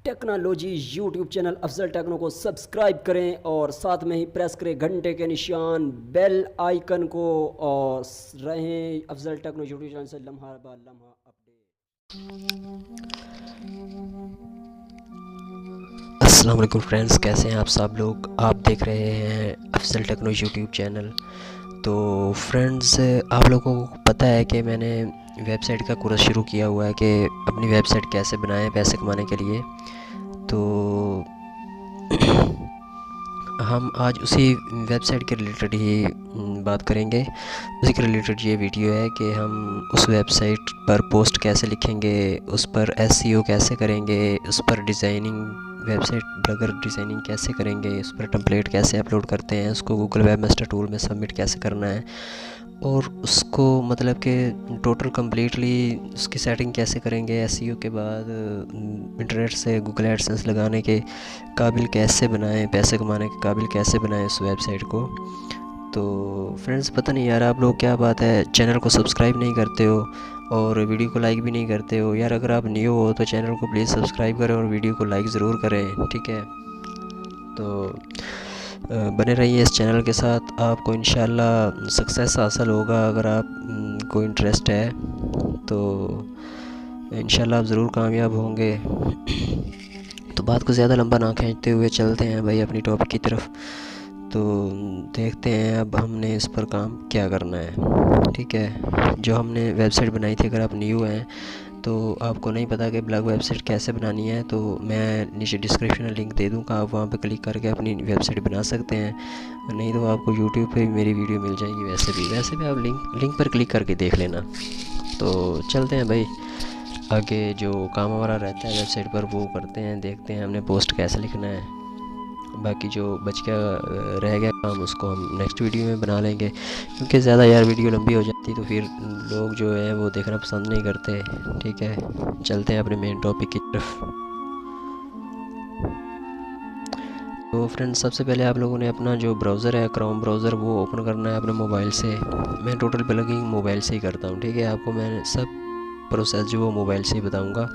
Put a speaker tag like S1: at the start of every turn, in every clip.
S1: Technology YouTube channel Afzal techno को subscribe करें और साथ में ही प्रेस करें घंटे के निशान बेल आइकन को और रहें अफजल टेक्नो यूट्यूब चैनल से लम्हा बा लम्हा अपडेट।
S2: अस्सलाम वालेकुम फ्रेंड्स, कैसे हैं आप सब लोग। आप देख रहे हैं अफजल टेक्नो यूट्यूब चैनल। तो फ्रेंड्स, आप लोगों को पता है कि मैंने वेबसाइट का कोर्स शुरू किया हुआ है कि अपनी वेबसाइट कैसे बनाएं पैसे कमाने के लिए। तो हम आज उसी वेबसाइट के रिलेटेड ही बात करेंगे। उसी के रिलेटेड ये वीडियो है कि हम उस वेबसाइट पर पोस्ट कैसे लिखेंगे, उस पर एसईओ कैसे करेंगे, उस पर डिज़ाइनिंग वेबसाइट ब्लॉगर डिज़ाइनिंग कैसे करेंगे, उस पर टेम्पलेट कैसे अपलोड करते हैं, उसको गूगल वेब मास्टर टूल में सबमिट कैसे करना है और उसको मतलब कि टोटल कम्प्लीटली उसकी सेटिंग कैसे करेंगे, एसईओ के बाद इंटरनेट से गूगल एडसेंस लगाने के काबिल कैसे बनाएं, पैसे कमाने के काबिल कैसे बनाएं उस वेबसाइट को। तो फ्रेंड्स, पता नहीं यार आप लोग क्या बात है, चैनल को सब्सक्राइब नहीं करते हो और वीडियो को लाइक भी नहीं करते हो। यार अगर आप न्यू हो तो चैनल को प्लीज़ सब्सक्राइब करें और वीडियो को लाइक ज़रूर करें, ठीक है। तो बने रहिए इस चैनल के साथ, आपको इंशाल्लाह सक्सेस हासिल होगा। अगर आप को इंटरेस्ट है तो इंशाल्लाह आप ज़रूर कामयाब होंगे। तो बात को ज़्यादा लंबा ना खींचते हुए चलते हैं भाई अपनी टॉपिक की तरफ। तो देखते हैं अब हमने इस पर काम क्या करना है, ठीक है। जो हमने वेबसाइट बनाई थी, अगर आप न्यू हैं तो आपको नहीं पता कि ब्लॉग वेबसाइट कैसे बनानी है, तो मैं नीचे डिस्क्रिप्शन में लिंक दे दूँगा, आप वहाँ पे क्लिक करके अपनी वेबसाइट बना सकते हैं। नहीं तो आपको यूट्यूब पे भी मेरी वीडियो मिल जाएगी। वैसे भी आप लिंक पर क्लिक करके देख लेना। तो चलते हैं भाई आगे, जो काम हमारा रहता है वेबसाइट पर वो करते हैं, देखते हैं हमने पोस्ट कैसे लिखना है। बाकी जो बच गया रह गया काम उसको हम नेक्स्ट वीडियो में बना लेंगे, क्योंकि ज़्यादा यार वीडियो लंबी हो जाती तो फिर लोग जो है वो देखना पसंद नहीं करते, ठीक है। चलते हैं अपने मेन टॉपिक की तरफ। तो फ्रेंड्स, सबसे पहले आप लोगों ने अपना जो ब्राउज़र है क्रोम ब्राउज़र वो ओपन करना है अपने मोबाइल से। मैं टोटल प्लगिंग मोबाइल से ही करता हूँ, ठीक है। आपको मैं सब प्रोसेस जो वो मोबाइल से ही बताऊँगा।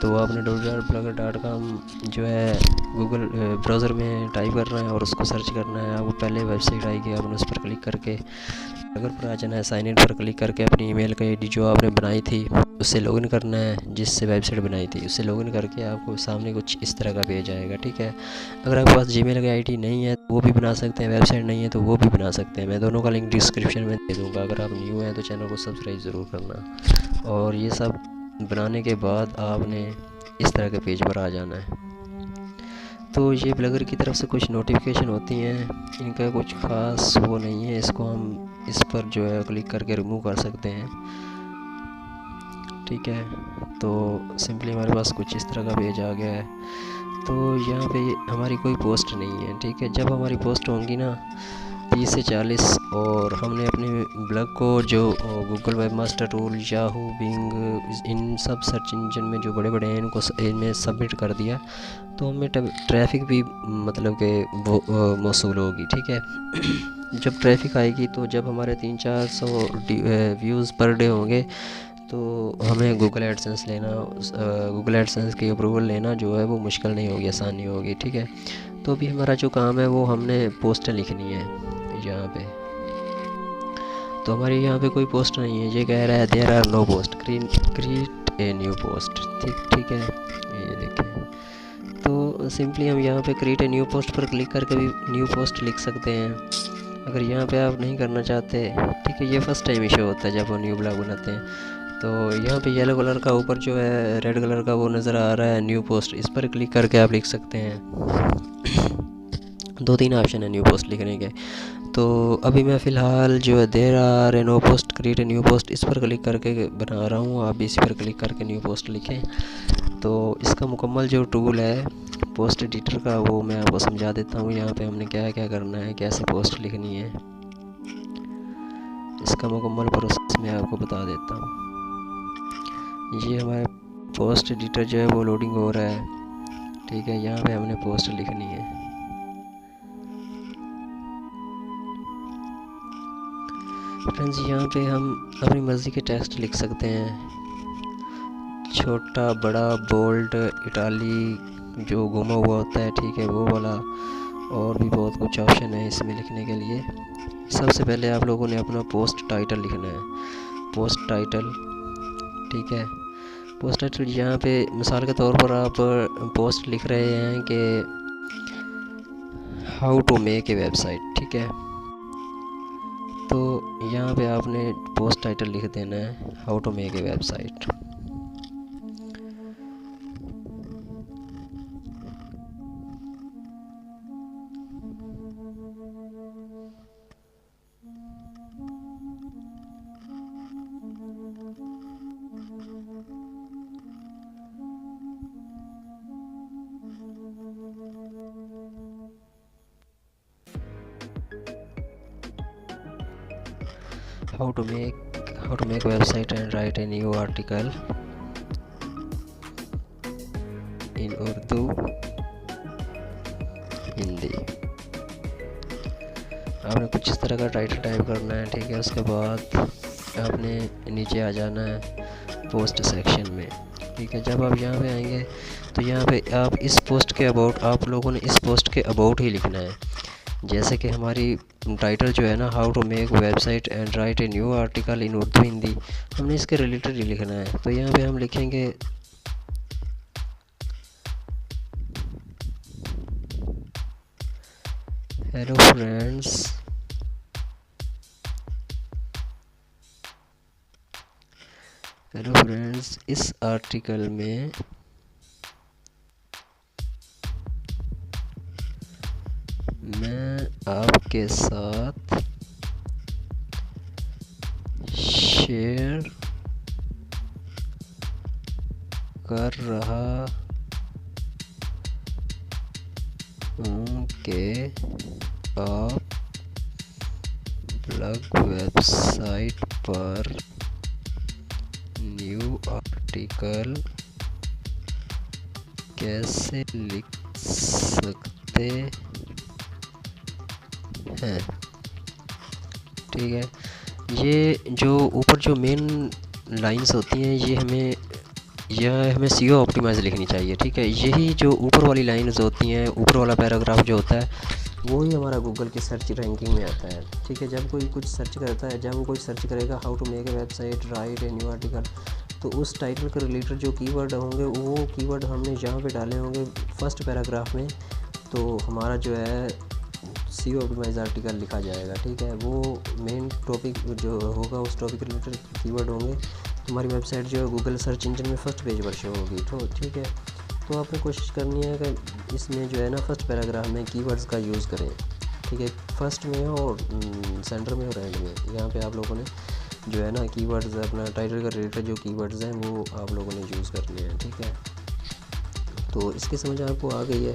S2: तो आपने www.plugger.com जो है गूगल ब्राउज़र में टाइप करना है और उसको सर्च करना है। आपको पहले वेबसाइट आएगी, आपने उस पर क्लिक करके अगर पर आ जाना है, साइन इन पर क्लिक करके अपनी ईमेल का आईडी जो आपने बनाई थी उससे लॉगिन करना है, जिससे वेबसाइट बनाई थी उससे लॉगिन करके आपको सामने कुछ इस तरह का पेज आएगा, ठीक है। अगर आपके पास जीमेल का आईडी नहीं है तो वो भी बना सकते हैं, वेबसाइट नहीं है तो वो भी बना सकते हैं। मैं दोनों का लिंक डिस्क्रिप्शन में दे दूँगा। अगर आप न्यू हैं तो चैनल को सब्सक्राइब ज़रूर करना। और ये सब बनाने के बाद आपने इस तरह के पेज पर आ जाना है। तो ये ब्लॉगर की तरफ से कुछ नोटिफिकेशन होती हैं, इनका कुछ ख़ास वो नहीं है। इसको हम इस पर जो है क्लिक करके रिमूव कर सकते हैं, ठीक है। तो सिंपली हमारे पास कुछ इस तरह का पेज आ गया है। तो यहाँ पे हमारी कोई पोस्ट नहीं है, ठीक है। जब हमारी पोस्ट होंगी ना 30 से 40 और हमने अपने ब्लॉग को जो Google webmaster tool, Yahoo, Bing, इन सब सर्च इंजन में जो बड़े बड़े हैं इनको इनमें सबमिट कर दिया तो हमें ट्रैफिक भी मतलब कि वो मौसूल होगी, ठीक है। जब ट्रैफिक आएगी तो जब हमारे 300-400 व्यूज़ पर डे होंगे तो हमें गूगल एडसेंस लेना, गूगल एडसेंस की अप्रूवल लेना जो है वो मुश्किल नहीं होगी, आसानी होगी, ठीक है। तो अभी हमारा जो काम है वो हमने पोस्टें लिखनी है यहाँ पे। तो हमारी यहाँ पे कोई पोस्ट नहीं है, ये कह रहा है there are no post, create a new post, ठीक है। ये देखें, तो सिंपली हम यहाँ पे क्रिएट ए न्यू पोस्ट पर क्लिक करके भी न्यू पोस्ट लिख सकते हैं। अगर यहाँ पे आप नहीं करना चाहते, ठीक है, ये फर्स्ट टाइम इशू होता है जब हम न्यू ब्लॉग बनाते हैं। तो यहाँ पे येलो कलर का ऊपर जो है रेड कलर का वो नज़र आ रहा है न्यू पोस्ट, इस पर क्लिक करके आप लिख सकते हैं। 2-3 ऑप्शन है न्यू पोस्ट लिखने के। तो अभी मैं फ़िलहाल जो है there are a no post create a new post इस पर क्लिक करके बना रहा हूँ। आप इसी पर क्लिक करके न्यू पोस्ट लिखें। तो इसका मुकम्मल जो टूल है पोस्ट एडिटर का वो मैं आपको समझा देता हूँ। यहाँ पे हमने क्या क्या करना है, कैसे पोस्ट लिखनी है, इसका मुकम्मल प्रोसेस मैं आपको बता देता हूँ। ये हमारे पोस्ट एडिटर जो है वो लोडिंग हो रहा है, ठीक है। यहाँ पे हमने पोस्ट लिखनी है। फ्रेंड्स, यहाँ पे हम अपनी मर्ज़ी के टेक्स्ट लिख सकते हैं, छोटा, बड़ा, बोल्ड, इटालिक, जो घुमा हुआ होता है, ठीक है, वो वाला। और भी बहुत कुछ ऑप्शन है इसमें लिखने के लिए। सबसे पहले आप लोगों ने अपना पोस्ट टाइटल लिखना है, पोस्ट टाइटल, ठीक है। पोस्ट टाइटल यहाँ पे मिसाल के तौर पर आप पोस्ट लिख रहे हैं कि how to make a website, ठीक है, तो यहाँ पे आपने पोस्ट टाइटल लिख देना है how to make a website. how to make website and write a new article in Urdu, Hindi. आपने कुछ इस तरह का टाइटल टाइप करना है, ठीक है। उसके बाद आपने नीचे आ जाना है पोस्ट सेक्शन में, ठीक है। जब आप यहाँ पे आएंगे तो यहाँ पे आप इस पोस्ट के अबाउट, आप लोगों ने इस पोस्ट के अबाउट ही लिखना है। जैसे कि हमारी टाइटल जो है ना, how to make website and write a new article in Urdu, Hindi, हमने इसके रिलेटेड ही लिखना है। तो यहाँ पे हम लिखेंगे हेलो फ्रेंड्स, इस आर्टिकल में मैं आपके साथ शेयर कर रहा हूँ कि आप ब्लॉग वेबसाइट पर न्यू आर्टिकल कैसे लिख सकते हैं, ठीक है। ये जो ऊपर जो मेन लाइंस होती हैं, यह हमें सीओ ऑप्टिमाइज लिखनी चाहिए, ठीक है। यही जो ऊपर वाली लाइंस होती हैं, ऊपर वाला पैराग्राफ जो होता है, वो ही हमारा गूगल की सर्च रैंकिंग में आता है, ठीक है। जब कोई कुछ सर्च करता है, जब वो कोई सर्च करेगा how to make a website, write a new article, तो उस टाइटल के रिलेटेड जो कीवर्ड होंगे, वो कीवर्ड हमने जहाँ पे डाले होंगे फर्स्ट पैराग्राफ में, तो हमारा जो है सीओ ऑप्टिमाइज आर्टिकल लिखा जाएगा, ठीक है। वो मेन टॉपिक जो होगा, उस टॉपिक के रिलेटेड कीवर्ड होंगे, तुम्हारी वेबसाइट जो है गूगल सर्च इंजन में फर्स्ट पेज पर शो होगी, तो ठीक है। तो आपने कोशिश करनी है कि इसमें जो है ना फर्स्ट पैराग्राफ में कीवर्ड्स का यूज़ करें, ठीक है। फर्स्ट में और सेंटर में और एंड में, यहाँ पे आप लोगों ने जो है ना कीवर्ड्स अपना टाइटल का रिलेटेड जो कीवर्ड्स हैं वो आप लोगों ने यूज़ करने हैं, ठीक है। तो इसकी समझ आपको आ गई है।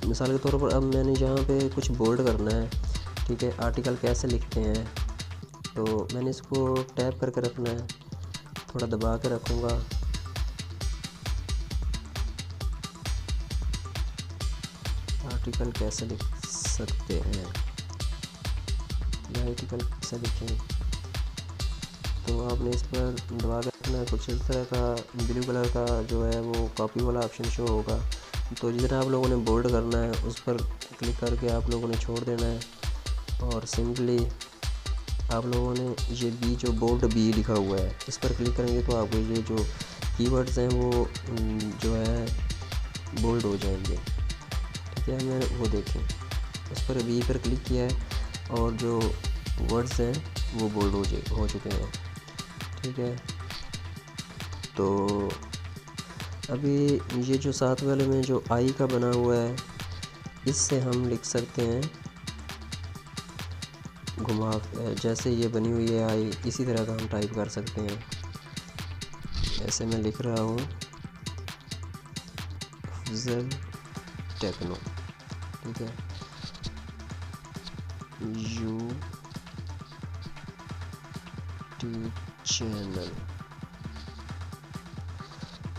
S2: मिसाल के तौर पर अब मैंने यहाँ पे कुछ बोल्ड करना है, ठीक है। आर्टिकल कैसे लिखते हैं, तो मैंने इसको टैप करके रखना है, थोड़ा दबा के रखूँगा, आर्टिकल कैसे लिख सकते हैं, आर्टिकल कैसे लिखें, तो आपने इस पर दबा के रखना है। कुछ इस तरह का ब्लू कलर का जो है वो कॉपी वाला ऑप्शन शो होगा, तो जितना आप लोगों ने बोल्ड करना है उस पर क्लिक करके आप लोगों ने छोड़ देना है, और सिंपली आप लोगों ने ये बी जो बोल्ड बी लिखा हुआ है इस पर क्लिक करेंगे तो आपको ये जो कीवर्ड्स हैं वो जो है बोल्ड हो जाएंगे, ठीक है। मैंने वो देखें, उस पर बी पर क्लिक किया है और जो वर्ड्स हैं वो बोल्ड हो चुके हैं, ठीक है। तो अभी ये जो साथ वाले में जो आई का बना हुआ है, इससे हम लिख सकते हैं घुमा, जैसे ये बनी हुई है आई, इसी तरह का हम टाइप कर सकते हैं। ऐसे मैं लिख रहा हूँ अफजल टेक्नो, ठीक है, यूट्यूब चैनल।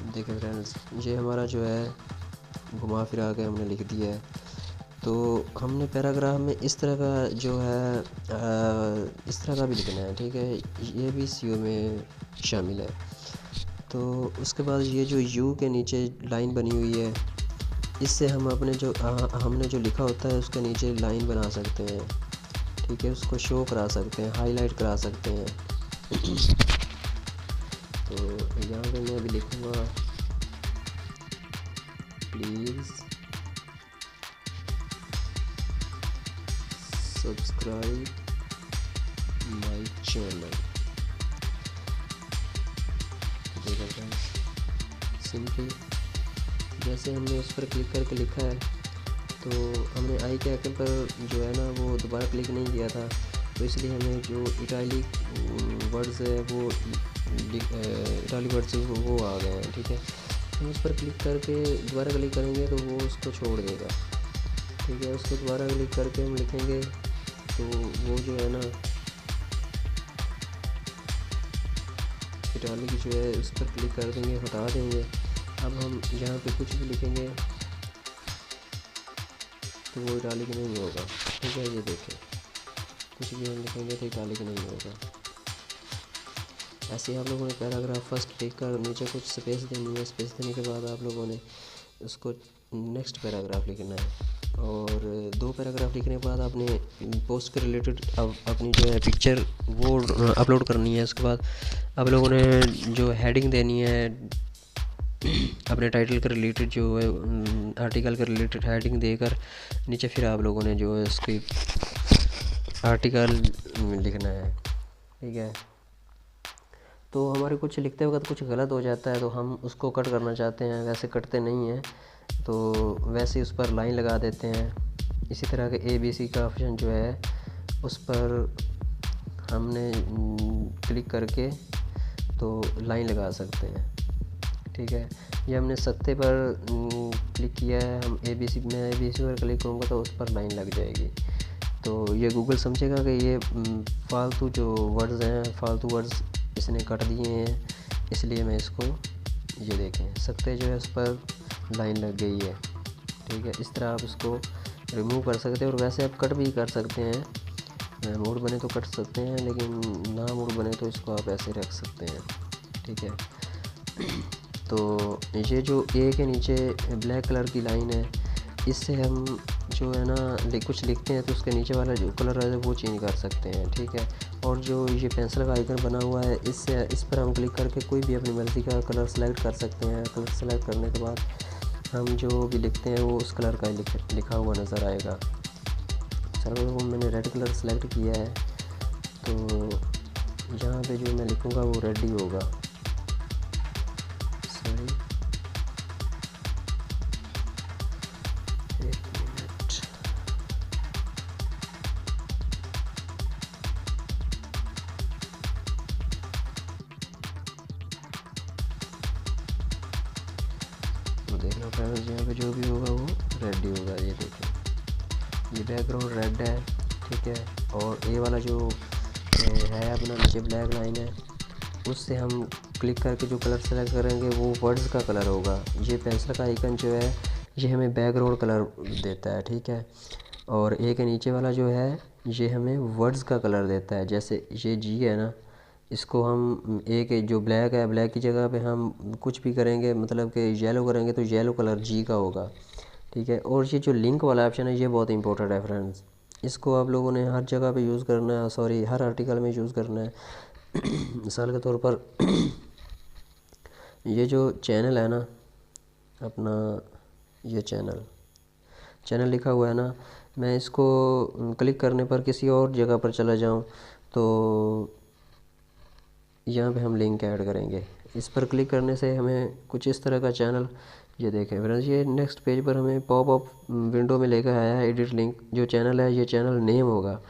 S2: देखिए फ्रेंड्स, ये हमारा जो है घुमा फिरा के हमने लिख दिया है। तो हमने पैराग्राफ में इस तरह का जो है इस तरह का भी लिखना है, ठीक है। ये भी सीओ में शामिल है। तो उसके बाद ये जो यू के नीचे लाइन बनी हुई है, इससे हम अपने जो हमने जो लिखा होता है उसके नीचे लाइन बना सकते हैं, ठीक है, उसको शो करा सकते हैं, हाईलाइट करा सकते हैं। तो यहाँ पे मैं अभी लिखूँगा please subscribe my channel. Simply जैसे हमने उस पर क्लिक करके लिखा है, तो हमने आई के आइकन पर जो है ना वो दोबारा क्लिक नहीं किया था, तो इसलिए हमें जो इटालिक वर्ड्स है वो इटालिक वर्ड्स वो आ गए हैं, ठीक है। हम उस पर क्लिक करके दोबारा क्लिक करेंगे तो वो उसको छोड़ देगा, ठीक है। उसको दोबारा क्लिक करके हम लिखेंगे तो वो जो है ना इटालिक जो है उस पर क्लिक कर देंगे, हटा देंगे। अब हम यहाँ पे कुछ भी लिखेंगे तो वो इटालिक नहीं होगा, ठीक है। ये देखें, कुछ भी हम लिखेंगे तो इटालिक नहीं होगा। ऐसे आप लोगों ने पैराग्राफ फर्स्ट लिख कर नीचे कुछ स्पेस देनी है, स्पेस देने के बाद आप लोगों ने उसको नेक्स्ट पैराग्राफ लिखना है, और 2 पैराग्राफ लिखने के बाद आपने पोस्ट के रिलेटेड अपनी जो है पिक्चर वो अपलोड करनी है। उसके बाद आप लोगों ने जो हेडिंग देनी है अपने टाइटल के रिलेटेड, जो है आर्टिकल के रिलेटेड हेडिंग देकर नीचे फिर आप लोगों ने जो है उसकी आर्टिकल लिखना है, ठीक है। तो हमारे कुछ लिखते वक्त कुछ गलत हो जाता है तो हम उसको कट करना चाहते हैं, वैसे कटते नहीं हैं, तो वैसे उस पर लाइन लगा देते हैं। इसी तरह के ABC का ऑप्शन जो है उस पर हमने क्लिक करके तो लाइन लगा सकते हैं, ठीक है। ये हमने सत्ते पर क्लिक किया है, हम ABC पर क्लिक करूँगा तो उस पर लाइन लग जाएगी। तो ये गूगल समझेगा कि ये फालतू जो वर्ड्स हैं, फालतू वर्ड्स इसने कट दिए हैं, इसलिए मैं इसको, ये देखें सत्ते जो है उस पर लाइन लग गई है, ठीक है। इस तरह आप इसको रिमूव कर सकते हैं, और वैसे आप कट भी कर सकते हैं, मूड बने तो कट सकते हैं, लेकिन ना मूड बने तो इसको आप ऐसे रख सकते हैं, ठीक है। तो ये जो ए के नीचे ब्लैक कलर की लाइन है, इससे हम जो है ना कुछ लिखते हैं तो उसके नीचे वाला जो कलर है वो चेंज कर सकते हैं, ठीक है। और जो ये पेंसिल का आइकन बना हुआ है, इससे इस पर हम क्लिक करके कोई भी अपनी मर्ज़ी का कलर सेलेक्ट कर सकते हैं। कलर सेलेक्ट करने के बाद हम जो भी लिखते हैं वो उस कलर का लिखा हुआ नज़र आएगा। चलो वो मैंने रेड कलर सेलेक्ट किया है, तो यहाँ पे जो मैं लिखूँगा वो रेड ही होगा। सॉरी, एक मिनट, तो देखना फ्रेंड्स, यहाँ पे जो भी होगा वो रेड ही होगा। ये देखें, ये बैकग्राउंड रेड है, ठीक है। और ए वाला जो है अपना नीचे ब्लैक लाइन है, उससे हम क्लिक करके जो कलर सेलेक्ट करेंगे वो वर्ड्स का कलर होगा। ये पेंसिल का आइकन जो है ये हमें बैकग्राउंड कलर देता है, ठीक है। और ए के नीचे वाला जो है ये हमें वर्ड्स का कलर देता है। जैसे ये जी है ना, इसको हम ए के जो ब्लैक है, ब्लैक की जगह पे हम कुछ भी करेंगे, मतलब कि येलो करेंगे तो येलो कलर जी का होगा, ठीक है। और ये जो लिंक वाला ऑप्शन है ये बहुत इंपॉर्टेंट है फ्रेंड्स, इसको आप लोगों ने हर जगह पे यूज़ करना है, सॉरी हर आर्टिकल में यूज़ करना है। मिसाल के तौर पर ये जो चैनल है ना अपना, ये चैनल लिखा हुआ है ना, मैं इसको क्लिक करने पर किसी और जगह पर चला जाऊं तो यहाँ पे हम लिंक ऐड करेंगे। इस पर क्लिक करने से हमें कुछ इस तरह का चैनल, ये देखें फ्रेंड्स, ये नेक्स्ट पेज पर हमें पॉपअप विंडो में लेकर आया है एडिट लिंक। जो चैनल है ये चैनल नेम होगा,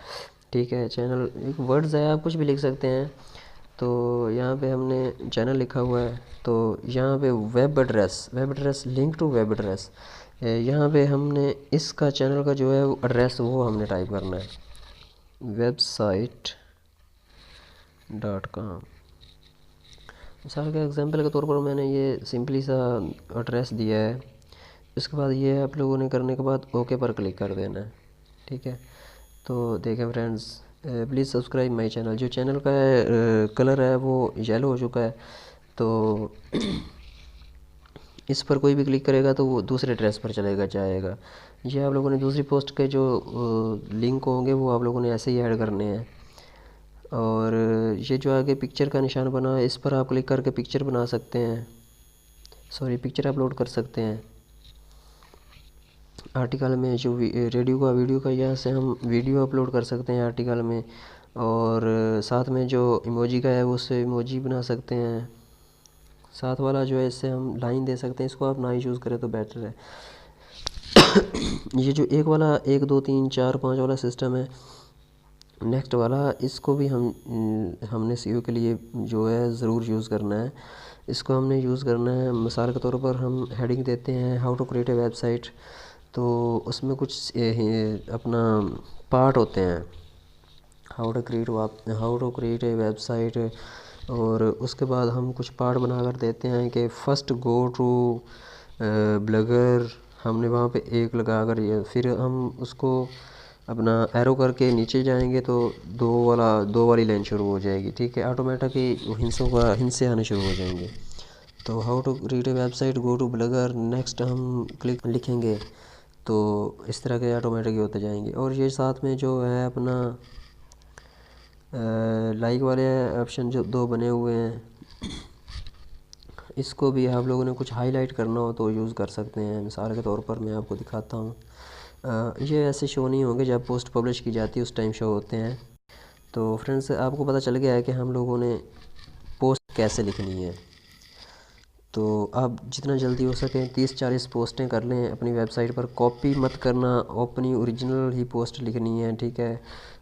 S2: ठीक है। चैनल एक वर्ड्स है, आप कुछ भी लिख सकते हैं। तो यहाँ पे हमने चैनल लिखा हुआ है, तो यहाँ पे web address link to web address, यहाँ पे हमने इसका चैनल का जो है वो एड्रेस वो हमने टाइप करना है, website.com। मिसाल के एग्जांपल के तौर पर मैंने ये सिंपली सा एड्रेस दिया है। इसके बाद ये आप लोगों ने करने के बाद ओके पर क्लिक कर देना है, ठीक है। तो देखें friends, please subscribe my channel. जो चैनल का कलर है वो येलो हो चुका है, तो इस पर कोई भी क्लिक करेगा तो वो दूसरे एड्रेस पर चलेगा जाएगा। ये आप लोगों ने दूसरी पोस्ट के जो लिंक होंगे वो आप लोगों ने ऐसे ही ऐड करने हैं। और ये जो आगे पिक्चर का निशान बना है इस पर आप क्लिक करके पिक्चर बना सकते हैं, सॉरी पिक्चर अपलोड कर सकते हैं। आर्टिकल में जो रेडियो का वीडियो का यहाँ से हम वीडियो अपलोड कर सकते हैं आर्टिकल में। और साथ में जो इमोजी का है वो उससे इमोजी बना सकते हैं। साथ वाला जो है इससे हम लाइन दे सकते हैं, इसको आप ना ही यूज़ करें तो बेटर है। ये जो एक वाला 1 2 3 4 5 वाला सिस्टम है, नेक्स्ट वाला इसको भी हमने सीईओ के लिए जो है ज़रूर यूज़ करना है। इसको हमने यूज़ करना है, मिसाल के तौर पर हम हेडिंग देते हैं how to create a website, तो उसमें कुछ अपना पार्ट होते हैं, how to create a website. और उसके बाद हम कुछ पार्ट बना कर देते हैं कि फ़र्स्ट गो टू ब्लॉगर, हमने वहाँ पे एक लगा कर, फिर हम उसको अपना एरो करके नीचे जाएंगे तो दो वाली लाइन शुरू हो जाएगी। ठीक है, ऑटोमेटिकली हिंसे आने शुरू हो जाएंगे। तो how to create a website, go to Blogger, next हम क्लिक लिखेंगे तो इस तरह के ऑटोमेटिक होते जाएंगे। और ये साथ में जो है अपना लाइक वाले ऑप्शन जो 2 बने हुए हैं, इसको भी आप लोगों ने कुछ हाईलाइट करना हो तो यूज़ कर सकते हैं। मिसाल के तौर पर मैं आपको दिखाता हूँ, ये ऐसे शो नहीं होंगे, जब पोस्ट पब्लिश की जाती है उस टाइम शो होते हैं। तो फ्रेंड्स आपको पता चल गया है कि हम लोगों ने पोस्ट कैसे लिखनी है। तो आप जितना जल्दी हो सके 30-40 पोस्टें कर लें अपनी वेबसाइट पर। कॉपी मत करना, अपनी ओरिजिनल ही पोस्ट लिखनी है। ठीक है,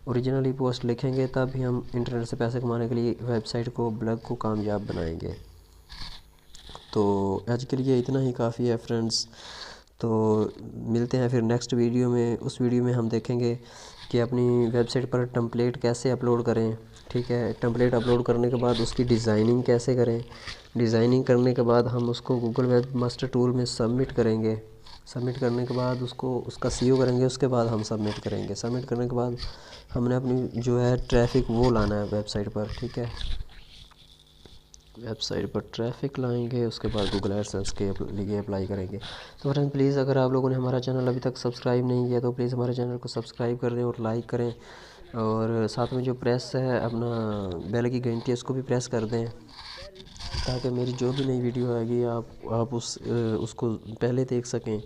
S2: ओरिजिनल ही पोस्ट लिखेंगे तब ही हम इंटरनेट से पैसे कमाने के लिए वेबसाइट को, ब्लॉग को कामयाब बनाएंगे। तो आज के लिए इतना ही काफ़ी है फ्रेंड्स। तो मिलते हैं फिर नेक्स्ट वीडियो में। उस वीडियो में हम देखेंगे कि अपनी वेबसाइट पर टेम्पलेट कैसे अपलोड करें। ठीक है, टेम्पलेट अपलोड करने के बाद उसकी डिज़ाइनिंग कैसे करें। डिज़ाइनिंग करने के बाद हम उसको गूगल वेब मास्टर टूल में सबमिट करेंगे। सबमिट करने के बाद उसका सीईओ करेंगे, उसके बाद हम सबमिट करेंगे। सबमिट करने के बाद हमने अपनी जो है ट्रैफिक वो लाना है वेबसाइट पर। ठीक है, वेबसाइट पर ट्रैफिक लाएंगे, उसके बाद गूगल एडसेंस के लिए अप्लाई करेंगे। तो फ्रेंड प्लीज़ अगर आप लोगों ने हमारा चैनल अभी तक सब्सक्राइब नहीं किया तो प्लीज़ हमारे चैनल को सब्सक्राइब कर दें और लाइक करें। और साथ में जो प्रेस है अपना बेल की घंटी, उसको भी प्रेस कर दें ताकि मेरी जो भी नई वीडियो आएगी आप उसको पहले देख सकें।